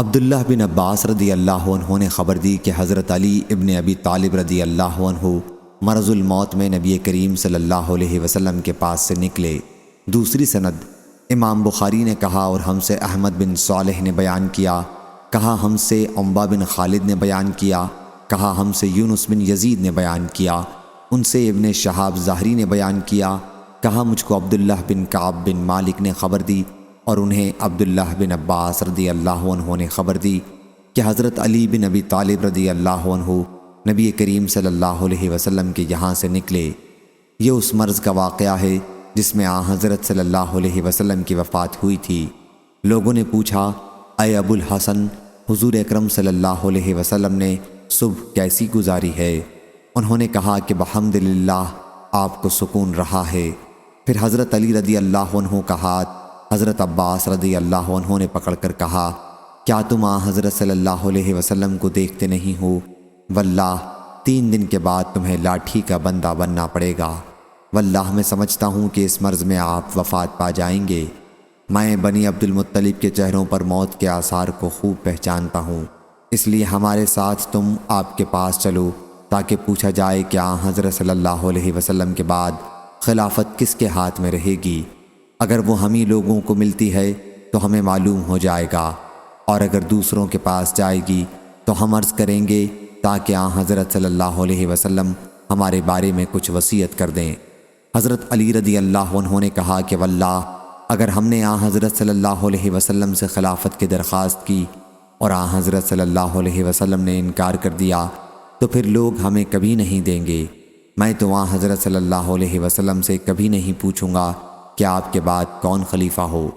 عبداللہ بن عباس رضی اللہ عنہ نے خبر دی کہ حضرت علی ابن ابی طالب رضی اللہ عنہ مرض الموت میں نبی کریم صلی اللہ علیہ وسلم کے پاس سے نکلے۔ دوسری سند امام بخاری نے کہا اور ہم سے احمد بن صالح نے بیان کیا، کہا ہم سے عنبہ بن خالد نے بیان کیا، کہا ہم سے یونس بن یزید نے بیان کیا، ان سے ابن شہاب ظاہری نے بیان کیا، کہا مجھ کو عبداللہ بن کعب بن مالک نے خبر دی اور انہیں عبداللہ بن عباس رضی اللہ عنہ نے خبر دی کہ حضرت علی بن ابی طالب رضی اللہ عنہ نبی کریم صلی اللہ علیہ وسلم کے یہاں سے نکلے۔ یہ اس مرض کا واقعہ ہے جس میں حضرت صلی اللہ علیہ وسلم کی وفات ہوئی تھی۔ لوگوں نے پوچھا، اے ابو الحسن، حضور اکرم صلی اللہ علیہ وسلم نے صبح کیسی گزاری ہے؟ انہوں نے کہا کہ بحمدللہ آپ کو سکون رہا ہے۔ پھر حضرت علی رضی اللہ عنہ کا ہاتھ حضرت عباس رضی اللہ عنہ نے پکڑ کر کہا، کیا تم حضرت صلی اللہ علیہ وسلم کو دیکھتے نہیں ہو؟ واللہ 3 دن کے بعد تمہیں لاٹھی کا بندہ بننا پڑے گا۔ واللہ میں سمجھتا ہوں کہ اس مرض میں آپ وفات پا جائیں گے۔ میں بنی عبد المطلب کے چہروں پر موت کے آثار کو خوب پہچانتا ہوں، اس لیے ہمارے ساتھ تم آپ کے پاس چلو تاکہ پوچھا جائے کہ حضرت صلی اللہ علیہ وسلم کے بعد خلافت کس کے ہاتھ میں رہے گی۔ اگر وہ ہمیں لوگوں کو ملتی ہے تو ہمیں معلوم ہو جائے گا، اور اگر دوسروں کے پاس جائے گی تو ہم عرض کریں گے تاکہ حضرت صلی اللہ علیہ وسلم ہمارے بارے میں کچھ وصیت کر دیں۔ حضرت علی رضی اللہ عنہ نے کہا کہ واللہ اگر ہم نے حضرت صلی اللہ علیہ وسلم سے خلافت کی درخواست کی اور حضرت صلی اللہ علیہ وسلم نے انکار کر دیا تو پھر لوگ ہمیں کبھی نہیں دیں گے۔ میں تو حضرت صلی اللہ علیہ وسلم سے کبھی نہیں پوچھوں گا کہ آپ کے بعد کون خلیفہ ہو۔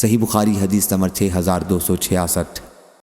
صحیح بخاری حدیث نمبر 6266۔